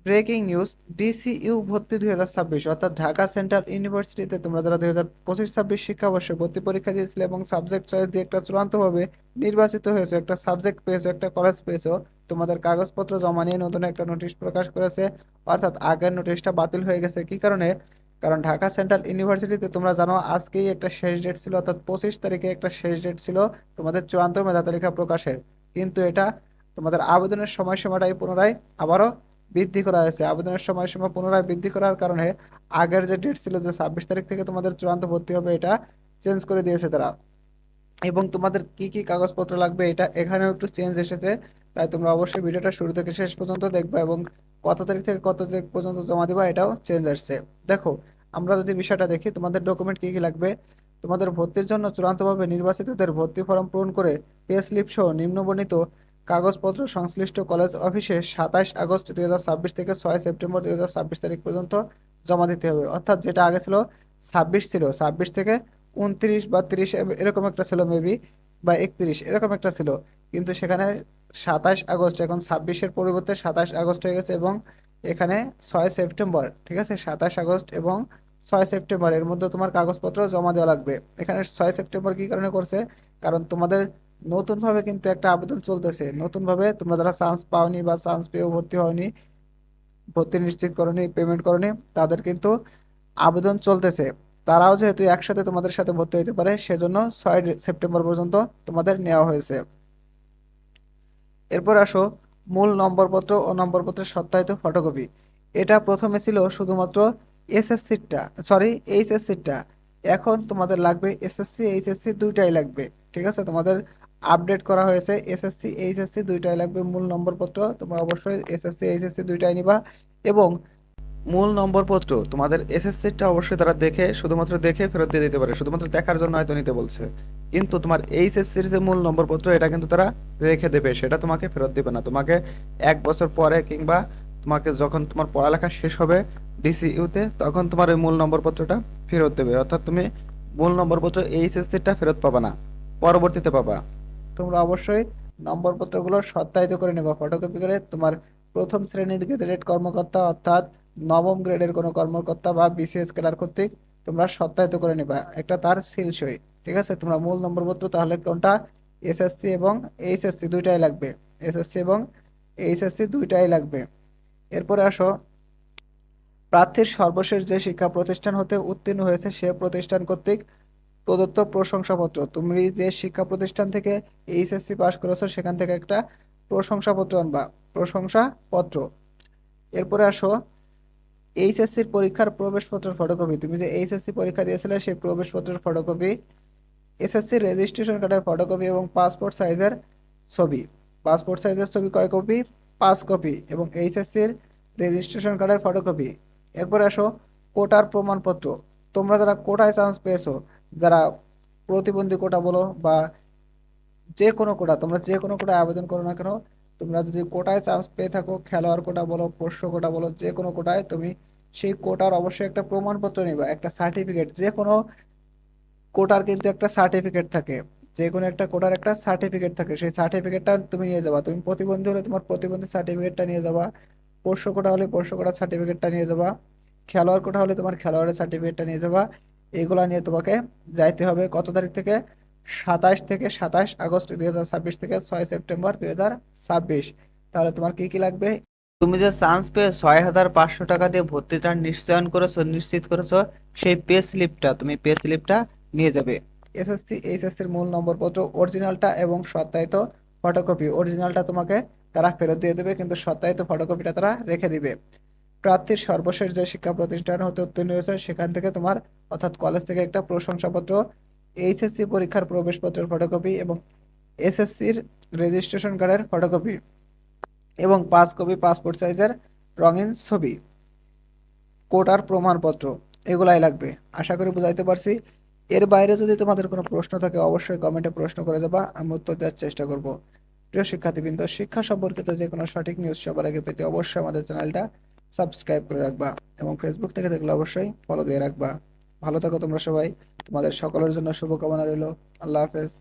Breaking news, DCU ভর্তি 2026, অর্থাৎ Dhaka central ইউনিভার্সিটিতে তোমরা যারা 2025-26 শিক্ষাবর্ষে ভর্তি পরীক্ষা দিয়েছিলে এবং সাবজেক্ট চয়েস দিয়ে একটা চূড়ান্তভাবে নির্বাচিত হয়েছে, একটা সাবজেক্ট পেয়েছো, একটা কলেজ পেয়েছো, তোমাদের কাগজপত্র জমা নিয়ে নতুন একটা নোটিশ প্রকাশ করেছে। অর্থাৎ আগের নোটিশটা বাতিল হয়ে গেছে। কি কারণে? কারণ ঢাকা সেন্ট্রাল ইউনিভার্সিটিতে তোমরা জানো আজকেই একটা শেষ ডেট ছিল, অর্থাৎ 25 তারিখে একটা শেষ ডেট ছিল তোমাদের চূড়ান্ত মেধা তালিকা প্রকাশের। কিন্তু এটা তোমাদের আবেদনের সময়সীমাটাই পুনরায় আবারও বৃদ্ধি করা হয়েছে। আবেদনের সময়সীমা পুনরায় বৃদ্ধি করার কারণে আগের যে ডেট ছিল যে 26 তারিখ থেকে তোমাদের চূড়ান্ত ভর্তি হবে, এটা চেঞ্জ করে দিয়েছে তারা। এবং তোমাদের কি কি কাগজপত্র লাগবে এটা এখানেও একটু চেঞ্জ এসেছে। তাই তোমরা অবশ্যই ভিডিওটা শুরু থেকে শেষ পর্যন্ত দেখবা এবং কত তারিখ থেকে কত তারিখ পর্যন্ত জমা দিবা এটাও চেঞ্জ আসছে। দেখো, আমরা যদি বিষয়টা দেখি, তোমাদের ডকুমেন্ট কি কি লাগবে। তোমাদের ভর্তির জন্য চূড়ান্তভাবে নির্বাচিতদের ভর্তি ফর্ম পূরণ করে পে স্লিপ সহ নিম্নবর্ণিত কাগজপত্র সংশ্লিষ্ট কলেজ অফিসে 27 আগস্ট 2026 থেকে 6 সেপ্টেম্বর 2026 তারিখ পর্যন্ত জমা দিতে হবে। অর্থাৎ যেটা আগে ছিল 26 ছিল, 26 থেকে 29 বা 30 এরকম একটা ছিল মেবি, বা 31 এরকম একটা ছিল। কিন্তু সেখানে 27 আগস্ট, এখন 26-এর পরিবর্তে 27 আগস্ট হয়ে গেছে এবং এখানে 6 সেপ্টেম্বর, ঠিক আছে, 27 আগস্ট এবং 6 সেপ্টেম্বর এর মধ্যে তোমার কাগজপত্র জমা দেওয়া লাগবে। এখানে 6 সেপ্টেম্বর কি কারণে করছে? কারণ তোমাদের নতুন ভাবে কিন্তু একটা আবেদন চলতেছে। নতুন ভাবে তোমরা যারা চান্স পাওনি বা চান্স পেয়েও ভর্তি হওনি, ভর্তি নিশ্চিত করনি, পেমেন্ট করনি, তাদের কিন্তু আবেদন চলতেছে। তারাও যেহেতু একসাথে তোমাদের সাথে ভর্তি হতে পারে, সেজন্য 6 সেপ্টেম্বর পর্যন্ত তোমাদের নেওয়া হয়েছে। এরপর আসো মূল নম্বরপত্র ও নম্বরপত্রের সত্যায়িত ফটোকপি। এটা প্রথমে ছিল শুধুমাত্র এসএসসিটা, সরি এইচএসসিটা। এখন তোমাদের লাগবে এসএসসি এইচএসসি দুইটাই লাগবে। ঠিক আছে, তোমাদের আপডেট করা হয়েছে, এসএসসি এইচএসসি দুইটাই লাগবে মূল নম্বরপত্র। তোমরা অবশ্যই এসএসসি এইচএসসি দুইটাই নিবা। এবং মূল নম্বরপত্র তোমাদের এসএসসিটা অবশ্যই তারা দেখে, শুধুমাত্র দেখে ফেরত দিয়ে দিতে পারে, শুধুমাত্র দেখার জন্য হয়তো নিতে বলছে। কিন্তু তোমার এইচএসসির যে মূল নম্বরপত্র এটা কিন্তু তারা রেখে দেবে, সেটা তোমাকে ফেরত দিবে না। তোমাকে 1 বছর পরে কিংবা তোমাকে যখন তোমার পড়ালেখা শেষ হবে ডিসিইউতে, তখন তোমার ওই মূল নম্বরপত্রটা ফেরত দেবে। অর্থাৎ তুমি মূল নম্বরপত্র এইচএসসিটা ফেরত পাবা না, পরবর্তীতে পাবা। তোমরা অবশ্যই নম্বরপত্রগুলো সত্যায়িত করে নেবা ফটোকপি করে। তোমার প্রথম শ্রেণীর গেজেটেড কর্মকর্তা, অর্থাৎ নবম গ্রেডের কোনো কর্মকর্তা বা বিসিএস ক্যাডার কর্তৃক তোমরা সত্যায়িত করে নেবা, একটা তার সিল সই। ঠিক আছে, তোমরা মূল নম্বরপত্র তাহলে কোনটা, এসএসসি এবং এইচএসসি দুইটাই লাগবে। এসএসসি এবং এইচএসসি দুইটাই লাগবে। এরপরে আসো, প্রার্থীর সর্বশেষ যে শিক্ষা প্রতিষ্ঠান হতে উত্তীর্ণ হয়েছে সে প্রতিষ্ঠান কর্তৃক প্রদত্ত প্রশংসাপত্র। তুমি যে শিক্ষা প্রতিষ্ঠান থেকে এইচএসসি পাস করেছো সেখান থেকে একটা প্রশংসাপত্র আনবা, প্রশংসাপত্র। এরপরে আসো, এইচএসসির পরীক্ষার প্রবেশপত্রের ফটোকপি। তুমি যে এইচএসসি পরীক্ষা দিয়েছিলে সেই প্রবেশপত্রের ফটোকপি, এসএসসি রেজিস্ট্রেশন কার্ডের ফটোকপি এবং পাসপোর্ট সাইজের ছবি। পাসপোর্ট সাইজের ছবি কয় কপি? 5 কপি। এবং এইচএসসির রেজিস্ট্রেশন কার্ডের ফটোকপি। এরপরে আসো, কোটার প্রমাণপত্র। তোমরা যারা কোটায় চান্স পেয়েছো, যারা প্রতিবন্ধী কোটা বলো বা যে কোনো কোটা, তোমরা যে কোনো কোটায় আবেদন করো না কেন, তোমরা যদি কোটায় চান্স পেয়ে থাকো, খেলোয়াড় কোটা বলো, পোষ্য কোটা বলো, যে কোনো কোটায় তুমি সেই কোটার অবশ্যই একটা প্রমাণপত্র নিবা, একটা সার্টিফিকেট। যে কোনো কোটার কিন্তু একটা সার্টিফিকেট থাকে, যে কোনো একটা কোটার একটা সার্টিফিকেট থাকে, সেই সার্টিফিকেটটা তুমি নিয়ে যাবা। তুমি প্রতিবন্ধী হলে তোমার প্রতিবন্ধী সার্টিফিকেটটা নিয়ে যাবা, পোষ্য কোটা হলে পোষ্য কোটার সার্টিফিকেটটা নিয়ে যাবা, খেলোয়াড় কোটা হলে তোমার খেলোয়াড়ের সার্টিফিকেটটা নিয়ে যাবা। এগুলা নিয়ে তোমাকে যাইতে হবে কত তারিখ থেকে? 27 আগস্ট 2026 থেকে 6 সেপ্টেম্বর 2026। তাহলে তোমার কি কি লাগবে? তুমি যে চান্স পেয়ে 6,500 টাকা দিয়ে ভর্তিটা নিশ্চয়ন করেছো, নিশ্চিত করেছো, সেই পে স্লিপটা, তুমি পে স্লিপটা নিয়ে যাবে। এসএসসি এইচএসসির মূল নম্বরপত্র অরিজিনালটা এবং সত্যায়িত ফটোকপি। অরিজিনালটা তোমাকে তারা ফেরত দিয়ে দেবে, কিন্তু সত্যায়িত ফটোকপিটা তারা রেখে দিবে। প্রার্থীর সর্বশেষ যে শিক্ষা প্রতিষ্ঠান হতে উত্তীর্ণ হয়েছে সেখান থেকে তোমার, অর্থাৎ কলেজ থেকে একটা প্রশংসাপত্র, এইচএসসি পরীক্ষার প্রবেশপত্রের ফটোকপি এবং এসএসসির রেজিস্ট্রেশন কার্ডের ফটোকপি এবং 5 কপি পাসপোর্ট সাইজের রঙিন ছবি, কোটার প্রমাণপত্র, এগুলাই লাগবে। আশা করি বুঝাইতে পারছি। এর বাইরে যদি তোমাদের কোনো প্রশ্ন থাকে অবশ্যই কমেন্টে প্রশ্ন করে যাবা, আমি উত্তর দেওয়ার চেষ্টা করব। প্রিয় শিক্ষার্থীবৃন্দ, শিক্ষা সম্পর্কিত যে কোনো সঠিক নিউজ সবার আগে পেতে অবশ্যই আমাদের চ্যানেলটা সাবস্ক্রাইব করে রাখবা এবং ফেসবুক থেকে দেখলে অবশ্যই ফলো দিয়ে রাখবা। ভালো থাকো তোমরা সবাই, তোমাদের সকলের জন্য শুভকামনা রইল। আল্লাহ হাফেজ।